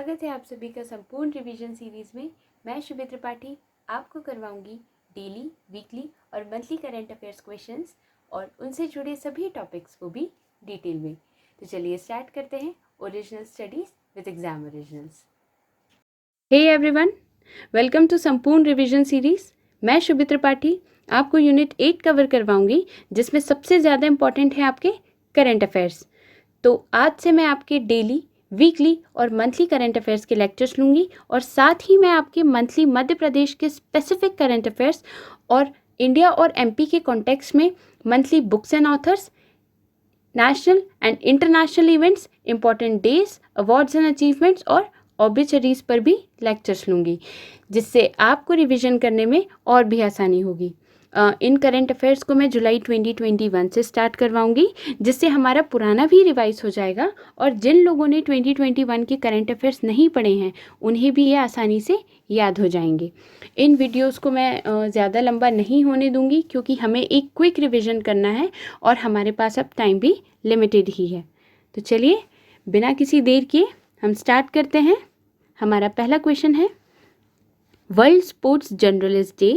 स्वागत है आप सभी का संपूर्ण रिवीजन सीरीज में। मैं शुभि त्रिपाठी आपको करवाऊंगी डेली, वीकली और मंथली करंट अफेयर्स क्वेश्चंस और उनसे जुड़े सभी टॉपिक्स को भी डिटेल में। तो चलिए स्टार्ट करते हैं original studies with exam originals. Hey everyone, welcome to Sampoorna revision series. मैं शुभि त्रिपाठी आपको यूनिट 8 कवर करवाऊंगी, जिसमें सबसे ज़्यादा इंपॉर्टेंट है आपके करंट अफेयर्स। तो आज से मैं आपके डेली, वीकली और मंथली करंट अफेयर्स के लेक्चर्स लूँगी और साथ ही मैं आपके मंथली मध्य प्रदेश के स्पेसिफिक करंट अफेयर्स और इंडिया और एमपी के कॉन्टेक्स्ट में monthly books and authors, national and international events, important days, awards and achievements और ऑब्जेचरीज पर भी लेक्चर्स लूँगी, जिससे आपको रिवीजन करने में और भी आसानी होगी। इन करंट अफेयर्स को मैं जुलाई 2021 से स्टार्ट करवाऊंगी, जिससे हमारा पुराना भी रिवाइज हो जाएगा और जिन लोगों ने 2021 के करंट अफेयर्स नहीं पढ़े हैं उन्हें भी ये आसानी से याद हो जाएंगे। इन वीडियोस को मैं ज़्यादा लंबा नहीं होने दूंगी, क्योंकि हमें एक क्विक रिवीजन करना है और हमारे पास अब टाइम भी लिमिटेड ही है। तो चलिए बिना किसी देर किए हम स्टार्ट करते हैं। हमारा पहला क्वेश्चन है, world sports journalist day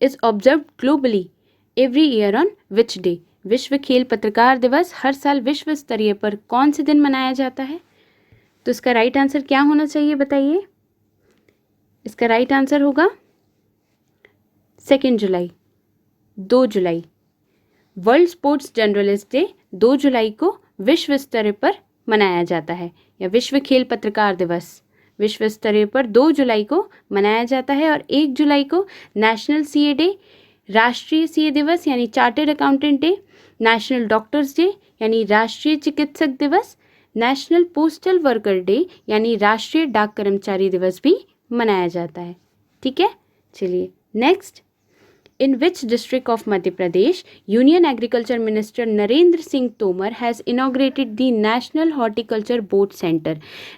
is observe globally every year on which day? विश्व खेल पत्रकार दिवस हर साल विश्व स्तरीय पर कौन से दिन मनाया जाता है? तो इसका राइट आंसर क्या होना चाहिए बताइए? इसका राइट आंसर होगा 2 जुलाई, 2 जुलाई। वर्ल्ड स्पोर्ट्स जर्नलिस्ट डे 2 जुलाई को विश्व स्तर पर मनाया जाता है, या विश्व खेल पत्रकार दिवस विश्व स्तर पर 2 जुलाई को मनाया जाता है। और 1 जुलाई को नेशनल सीए डे, राष्ट्रीय सीए दिवस यानी chartered accountant day, national doctors day यानी राष्ट्रीय चिकित्सक दिवस, नेशनल पोस्टल वर्कर डे यानी राष्ट्रीय डाक कर्मचारी दिवस भी मनाया जाता है। ठीक है, चलिए next. In which district of Madhya Pradesh, Union Agriculture Minister Narendra Singh Tomar has inaugurated the National Horticulture Boat Center?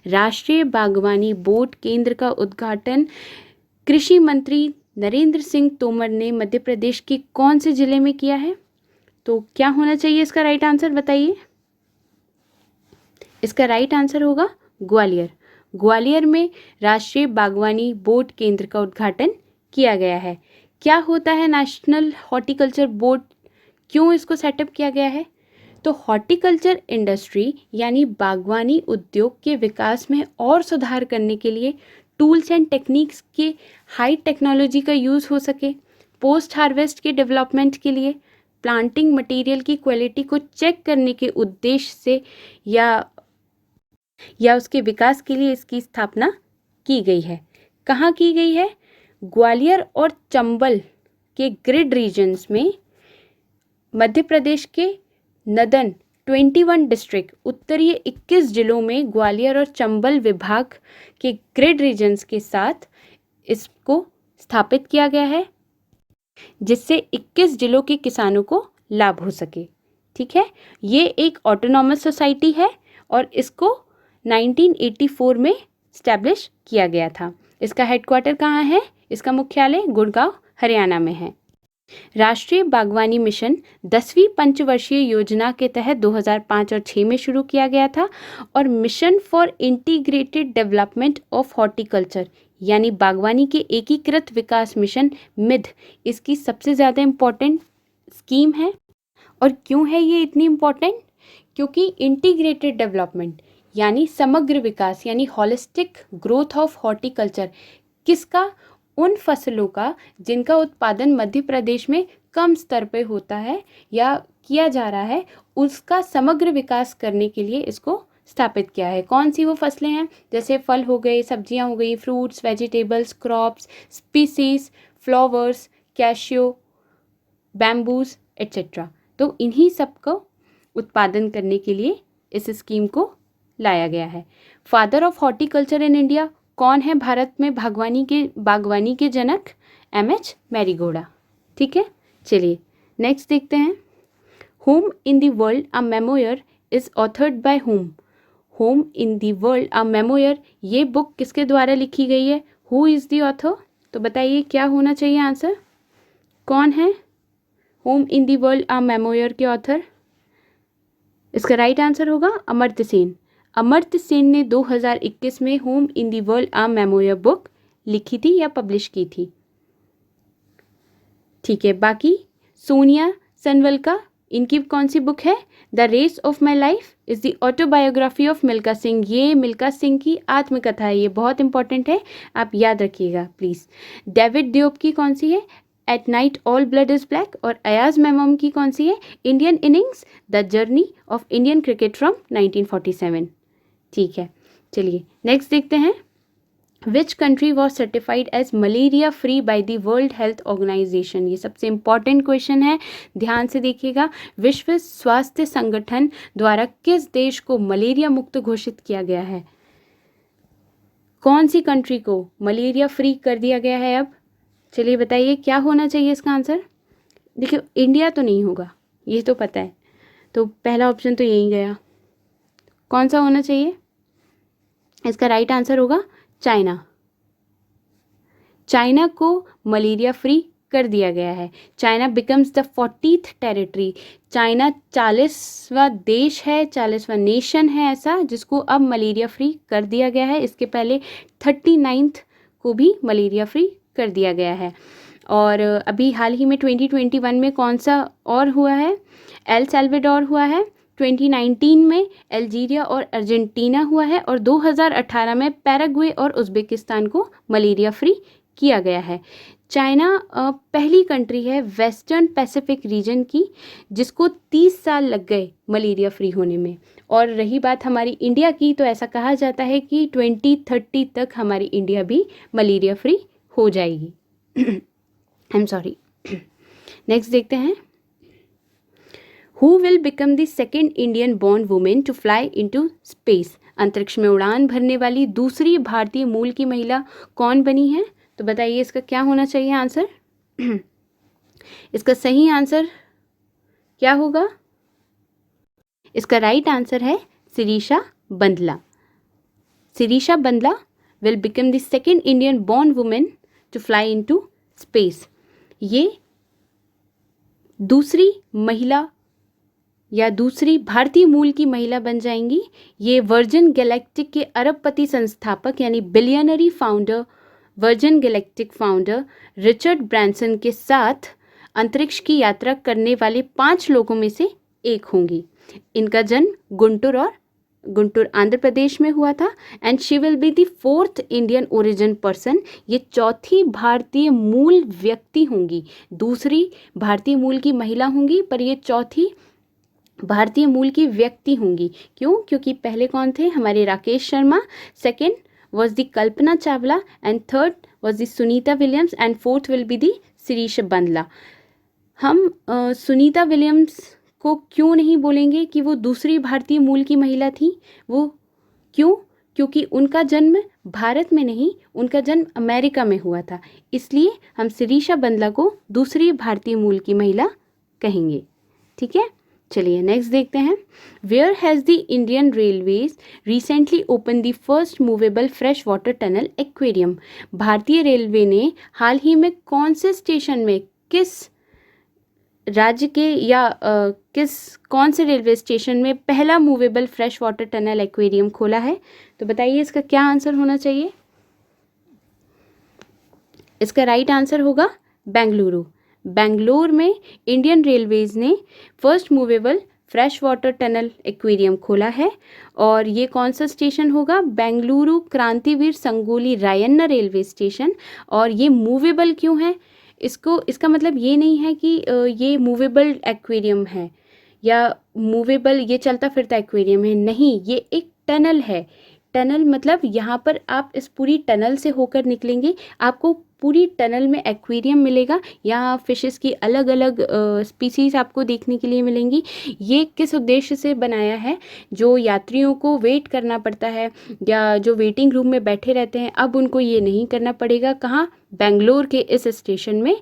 राष्ट्रीय बागवानी बोट केंद्र का उद्घाटन कृषि मंत्री नरेंद्र सिंह तोमर ने मध्य प्रदेश के कौन से जिले में किया है? तो क्या होना चाहिए इसका राइट आंसर बताइए? इसका राइट आंसर होगा ग्वालियर। ग्वालियर में राष्ट्रीय बागवानी बोट केंद्र का उद्घाटन किया गया है। क्या होता है नेशनल हॉर्टिकल्चर बोर्ड? क्यों इसको सेटअप किया गया है? तो हॉर्टिकल्चर इंडस्ट्री यानी बागवानी उद्योग के विकास में और सुधार करने के लिए टूल्स एंड टेक्निक्स के हाई टेक्नोलॉजी का यूज़ हो सके, पोस्ट हार्वेस्ट के डेवलपमेंट के लिए, प्लांटिंग मटेरियल की क्वालिटी को चेक करने के उद्देश्य से या उसके विकास के लिए इसकी स्थापना की गई है। कहाँ की गई है? ग्वालियर और चंबल के ग्रिड रीजन्स में मध्य प्रदेश के नदन 21 डिस्ट्रिक्ट, उत्तरीय 21 जिलों में ग्वालियर और चंबल विभाग के ग्रिड रीजन्स के साथ इसको स्थापित किया गया है, जिससे 21 जिलों के किसानों को लाभ हो सके। ठीक है, ये एक ऑटोनॉमस सोसाइटी है और इसको 1984 में स्टैब्लिश किया गया था। इसका हेडक्वार्टर कहाँ है? इसका मुख्यालय गुड़गांव, हरियाणा में है। राष्ट्रीय बागवानी मिशन 10वीं पंचवर्षीय योजना के तहत 2005 और 6 में शुरू किया गया था और mission for integrated development of horticulture यानी बागवानी के एकीकृत विकास मिशन मिध इसकी सबसे ज़्यादा इम्पोर्टेंट स्कीम है। और क्यों है ये इतनी इम्पोर्टेंट? क्योंकि इंटीग्रेटेड डेवलपमेंट यानी समग्र विकास यानी हॉलिस्टिक ग्रोथ ऑफ हॉर्टिकल्चर, किसका? उन फसलों का जिनका उत्पादन मध्य प्रदेश में कम स्तर पे होता है या किया जा रहा है, उसका समग्र विकास करने के लिए इसको स्थापित किया है। कौन सी वो फसलें हैं? जैसे फल हो गए, सब्जियां हो गई, fruits, vegetables, crops, species, flowers, cashew, bamboos etcetera. तो इन्हीं सब को उत्पादन करने के लिए इस स्कीम को लाया गया है। Father of horticulture in India कौन है भारत में बागवानी के जनक? एमएच मैरीगोडा। ठीक है, चलिए नेक्स्ट देखते हैं। Home in the world a memoir is authored by home? Home in the world a memoir, ये बुक किसके द्वारा लिखी गई है? Who is the author? तो बताइए क्या होना चाहिए आंसर? कौन है home in the world a memoir के ऑथर? इसका राइट आंसर होगा अमर्त्य सेन। अमर्त्य सेन ने 2021 में home in the world a memoir book लिखी थी या पब्लिश की थी? ठीक है, बाकी सोनिया सनवलका, इनकी कौन सी बुक है? The race of my life is the autobiography of Milkha Singh. ये मिल्खा सिंह की आत्मकथा है, ये बहुत इंपॉर्टेंट है, आप याद रखिएगा प्लीज़। डेविड दियोप की कौन सी है? At night all blood is black. और अयाज मेमोम की कौन सी है? Indian innings the journey of Indian cricket from 1947। ठीक है, चलिए नेक्स्ट देखते हैं। Which country was certified as malaria free by the World Health Organization? ये सबसे इंपॉर्टेंट क्वेश्चन है, ध्यान से देखिएगा। विश्व स्वास्थ्य संगठन द्वारा किस देश को मलेरिया मुक्त घोषित किया गया है? कौन सी कंट्री को मलेरिया फ्री कर दिया गया है अब? चलिए बताइए क्या होना चाहिए इसका आंसर। देखिए इंडिया तो नहीं होगा, ये तो पता है, तो पहला ऑप्शन तो यही गया। कौन सा होना चाहिए? इसका राइट आंसर होगा चाइना। चाइना को मलेरिया फ्री कर दिया गया है। China becomes the 40th territory. China 40वां देश है, 40वां नेशन है ऐसा जिसको अब मलेरिया फ्री कर दिया गया है। इसके पहले 39th को भी मलेरिया फ्री कर दिया गया है। और अभी हाल ही में 2021 में कौन सा और हुआ है? एल साल्वाडोर हुआ है। 2019 में अल्जीरिया और अर्जेंटीना हुआ है। और 2018 में पैराग्वे और उज़्बेकिस्तान को मलेरिया फ्री किया गया है। चाइना पहली कंट्री है वेस्टर्न पैसिफिक रीजन की जिसको 30 साल लग गए मलेरिया फ्री होने में। और रही बात हमारी इंडिया की, तो ऐसा कहा जाता है कि 2030 तक हमारी इंडिया भी मलेरिया फ्री हो जाएगी। I am sorry. नेक्स्ट देखते हैं। Who will become the second Indian born woman to fly into space? अंतरिक्ष में उड़ान भरने वाली दूसरी भारतीय मूल की महिला कौन बनी है? तो बताइए इसका क्या होना चाहिए आंसर। इसका सही आंसर क्या होगा? इसका राइट आंसर है Sirisha Bandla. Sirisha Bandla will become the second Indian born women to fly into space. ये दूसरी महिला या दूसरी भारतीय मूल की महिला बन जाएंगी। ये वर्जिन गैलेक्टिक के अरबपति संस्थापक यानी billionaire founder, virgin galactic founder Richard Branson के साथ अंतरिक्ष की यात्रा करने वाले 5 लोगों में से एक होंगी। इनका जन्म गुंटूर आंध्र प्रदेश में हुआ था। And she will be the 4th Indian origin person. ये चौथी भारतीय मूल व्यक्ति होंगी। दूसरी भारतीय मूल की महिला होंगी, पर ये चौथी भारतीय मूल की व्यक्ति होंगी। क्यों? क्योंकि पहले कौन थे? हमारे Rakesh Sharma, second was the Kalpana Chawla, and third was the Sunita Williams, and fourth will be the Shirisha Bandla. हम सुनीता विलियम्स को क्यों नहीं बोलेंगे कि वो दूसरी भारतीय मूल की महिला थी? वो क्यों? क्योंकि उनका जन्म भारत में नहीं, उनका जन्म अमेरिका में हुआ था, इसलिए हम शिरीषा बंदला को दूसरी भारतीय मूल की महिला कहेंगे। ठीक है, चलिए नेक्स्ट देखते हैं। Where has the Indian railways recently open the first movable fresh water tunnel aquarium? भारतीय रेलवे ने हाल ही में कौन से स्टेशन में, किस राज्य के या कौन से रेलवे स्टेशन में पहला movable fresh water tunnel aquarium खोला है? तो बताइए इसका क्या आंसर होना चाहिए। इसका राइट आंसर होगा बेंगलुरु। बेंगलोर में इंडियन रेलवेज ने first movable fresh water tunnel aquarium खोला है। और ये कौन सा स्टेशन होगा? बेंगलुरु क्रांतिवीर संगोली रायन्ना रेलवे स्टेशन। और ये मूवेबल क्यों है? इसका मतलब ये नहीं है कि ये मूवेबल एक्वेरियम है या मूवेबल ये चलता फिरता एक्वेरियम है, नहीं, ये एक टनल है। टनल मतलब यहाँ पर आप इस पूरी टनल से होकर निकलेंगे, आपको पूरी टनल में एक्वेरियम मिलेगा। यहाँ फिशेस की अलग अलग स्पीसीज आपको देखने के लिए मिलेंगी। ये किस उद्देश्य से बनाया है? जो यात्रियों को वेट करना पड़ता है या जो वेटिंग रूम में बैठे रहते हैं, अब उनको ये नहीं करना पड़ेगा। कहाँ? बेंगलोर के इस स्टेशन में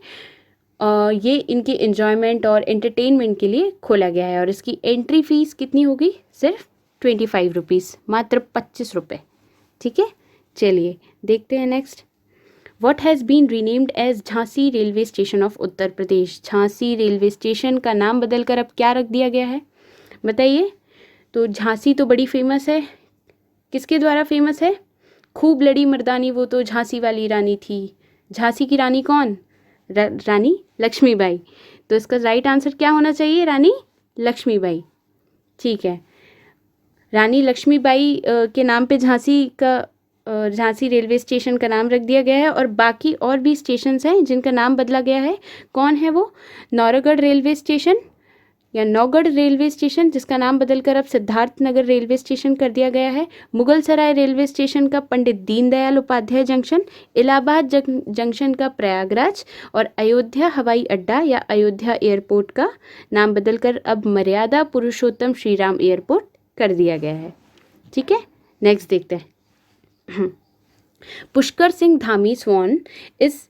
ये इनके एन्जॉयमेंट और एंटरटेनमेंट के लिए खोला गया है। और इसकी एंट्री फीस कितनी होगी? सिर्फ 25 रुपीज़, मात्र 25 रुपये। ठीक है, चलिए देखते हैं next. What has been renamed as Jhansi railway station of Uttar Pradesh? Jhansi railway station का नाम बदलकर अब क्या रख दिया गया है? बताइए। तो झांसी तो बड़ी फेमस है, किसके द्वारा फेमस है? खूब लड़ी मर्दानी वो तो झांसी वाली रानी थी। झांसी की रानी कौन? रानी लक्ष्मीबाई। तो इसका राइट आंसर क्या होना चाहिए? रानी लक्ष्मीबाई। ठीक है, रानी लक्ष्मीबाई के नाम पे झांसी रेलवे स्टेशन का नाम रख दिया गया है। और बाकी और भी स्टेशंस हैं जिनका नाम बदला गया है। कौन है वो? नौरगढ़ रेलवे स्टेशन या नौगढ़ रेलवे स्टेशन, जिसका नाम बदलकर अब सिद्धार्थ नगर रेलवे स्टेशन कर दिया गया है। मुगल सराय रेलवे स्टेशन का पंडित दीनदयाल उपाध्याय जंक्शन, इलाहाबाद जंक्शन का प्रयागराज, और अयोध्या हवाई अड्डा या अयोध्या एयरपोर्ट का नाम बदलकर अब मर्यादा पुरुषोत्तम श्रीराम एयरपोर्ट कर दिया गया है। ठीक है, नेक्स्ट देखते हैं। Pushkar Singh Dhami sworn is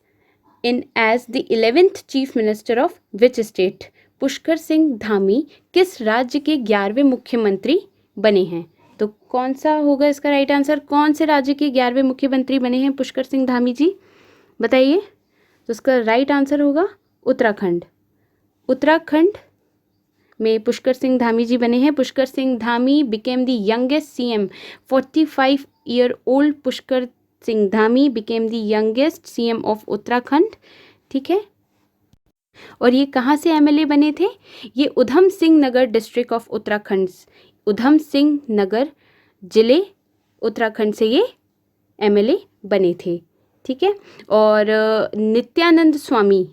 in as the 11th chief minister of which state? Pushkar Singh Dhami किस राज्य के 11वें मुख्यमंत्री बने हैं? तो कौन सा होगा इसका राइट आंसर? कौन से राज्य के 11वें मुख्यमंत्री बने हैं पुष्कर सिंह धामी जी, बताइए। तो इसका राइट आंसर होगा उत्तराखंड। उत्तराखंड में पुष्कर सिंह धामी जी बने हैं। Pushkar Singh Dhami became the youngest CM. 45-year-old Pushkar Singh Dhami became the youngest CM of Uttarakhand. ठीक है, और ये कहाँ से एमएलए बने थे? ये उधम सिंह नगर डिस्ट्रिक्ट ऑफ उत्तराखंड, उधम सिंह नगर जिले उत्तराखंड से ये एमएलए बने थे। ठीक है, और नित्यानंद स्वामी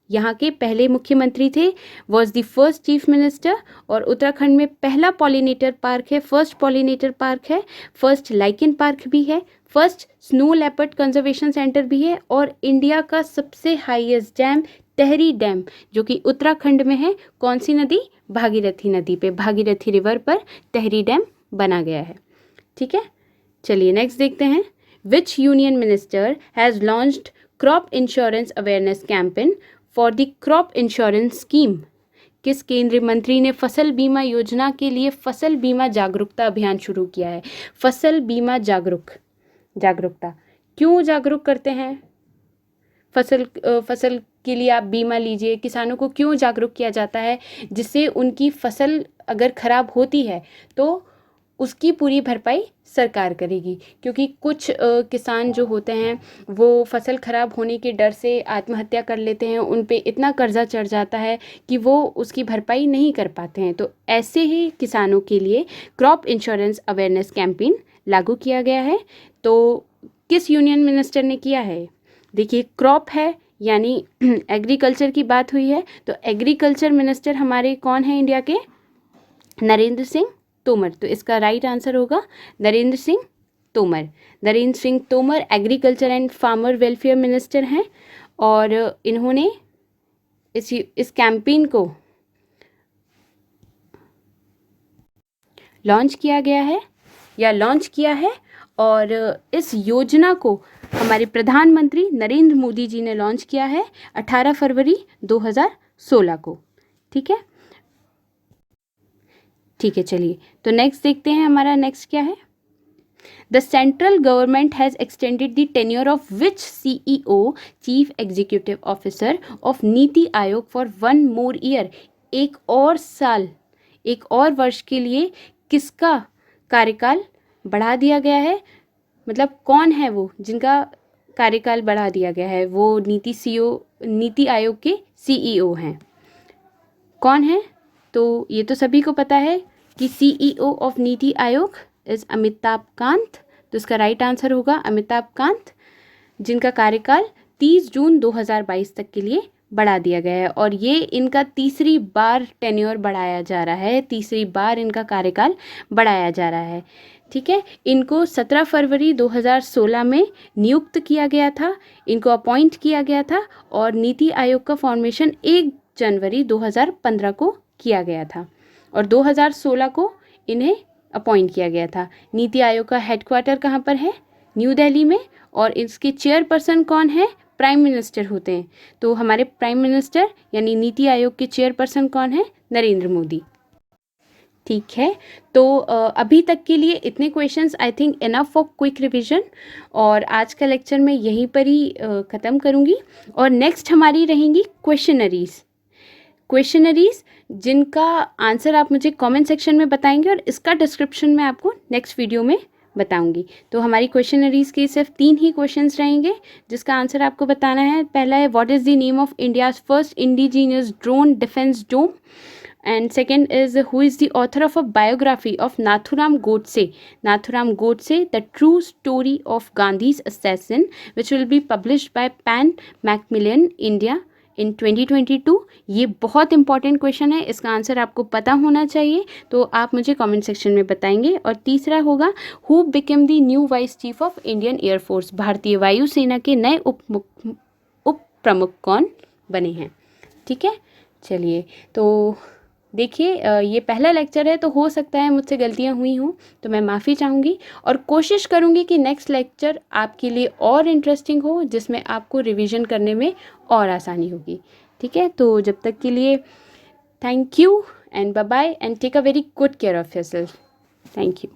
यहाँ के पहले मुख्यमंत्री थे, was the first chief minister. और उत्तराखंड में पहला पॉलिनेटर पार्क है, फर्स्ट पॉलिनेटर पार्क है, फर्स्ट लाइकन पार्क भी है, first snow leopard conservation centre भी है, और इंडिया का सबसे हाईएस्ट डैम टेहरी डैम जो कि उत्तराखंड में है, कौन सी नदी? भागीरथी नदी पे, भागीरथी रिवर पर टेहरी डैम बना गया है। ठीक है, चलिए नेक्स्ट देखते हैं। विच union minister has launched crop insurance awareness campaign for the crop insurance scheme? किस केंद्रीय मंत्री ने फसल बीमा योजना के लिए फसल बीमा जागरूकता अभियान शुरू किया है? फसल बीमा जागरूकता क्यों जागरूक करते हैं? फसल के लिए आप बीमा लीजिए, किसानों को क्यों जागरूक किया जाता है? जिससे उनकी फसल अगर खराब होती है तो उसकी पूरी भरपाई सरकार करेगी, क्योंकि कुछ किसान जो होते हैं वो फसल खराब होने के डर से आत्महत्या कर लेते हैं, उन पे इतना कर्जा चढ़ जाता है कि वो उसकी भरपाई नहीं कर पाते हैं। तो ऐसे ही किसानों के लिए क्रॉप इंश्योरेंस अवेयरनेस कैंपेन लागू किया गया है। तो किस यूनियन मिनिस्टर ने किया है? देखिए, क्रॉप है यानी एग्रीकल्चर की बात हुई है, तो एग्रीकल्चर मिनिस्टर हमारे कौन है इंडिया के? नरेंद्र सिंह तोमर। तो इसका राइट आंसर होगा Narendra Singh Tomar. Narendra Singh Tomar agriculture and farmer welfare minister हैं, और इन्होंने इस कैंपेन को लॉन्च किया है, और इस योजना को हमारे प्रधानमंत्री नरेंद्र मोदी जी ने लॉन्च किया है 18 फरवरी 2016 को। ठीक है, चलिए तो नेक्स्ट देखते हैं। हमारा नेक्स्ट क्या है? The central government has extended the tenure of which CEO chief executive officer of NITI Aayog for 1 more year? एक और वर्ष के लिए किसका कार्यकाल बढ़ा दिया गया है? मतलब कौन है वो जिनका कार्यकाल बढ़ा दिया गया है? वो नीति आयोग के CEO हैं। कौन है? तो ये तो सभी को पता है कि CEO of NITI Aayog is Amitabh Kant. तो इसका राइट आंसर होगा अमिताभ कांत, जिनका कार्यकाल 30 जून 2022 तक के लिए बढ़ा दिया गया है, और ये इनका तीसरी बार टेन्योर बढ़ाया जा रहा है, तीसरी बार इनका कार्यकाल बढ़ाया जा रहा है। ठीक है, इनको 17 फरवरी 2016 में नियुक्त किया गया था, इनको अपॉइंट किया गया था, और नीति आयोग का फॉर्मेशन 1 जनवरी 2015 को किया गया था, और 2016 को इन्हें अपॉइंट किया गया था। नीति आयोग का हेडक्वार्टर कहाँ पर है? न्यू दिल्ली में, और इसके चेयरपर्सन कौन है? प्राइम मिनिस्टर होते हैं। तो हमारे प्राइम मिनिस्टर यानी नीति आयोग के चेयरपर्सन कौन है? नरेंद्र मोदी। ठीक है, तो अभी तक के लिए इतने questions I think enough for quick revision, और आज का लेक्चर मैं यहीं पर ही ख़त्म करूँगी। और नेक्स्ट हमारी रहेंगी क्वेश्चनरीज जिनका आंसर आप मुझे कमेंट सेक्शन में बताएंगे, और इसका डिस्क्रिप्शन मैं आपको नेक्स्ट वीडियो में बताऊंगी। तो हमारी क्वेश्चनरीज के सिर्फ 3 ही क्वेश्चंस रहेंगे जिसका आंसर आपको बताना है। पहला है what is the name of India's first indigenous drone defence dome, and second is who is the author of a biography of Nathuram Godse. Nathuram Godse, the true story of Gandhi's assassin, which will be published by Pan Macmillan India in 2022। ये बहुत important question है, इसका answer आपको पता होना चाहिए, तो आप मुझे कमेंट सेक्शन में बताएंगे। और तीसरा होगा who became the new vice chief of Indian air force, भारतीय वायुसेना के नए उप प्रमुख कौन बने हैं। ठीक है, चलिए तो देखिए ये पहला लेक्चर है तो हो सकता है मुझसे गलतियां हुई हों, तो मैं माफ़ी चाहूँगी और कोशिश करूँगी कि नेक्स्ट लेक्चर आपके लिए और इंटरेस्टिंग हो, जिसमें आपको रिवीजन करने में और आसानी होगी। ठीक है, तो जब तक के लिए thank you and bye bye and take a very good care of yourself. Thank you.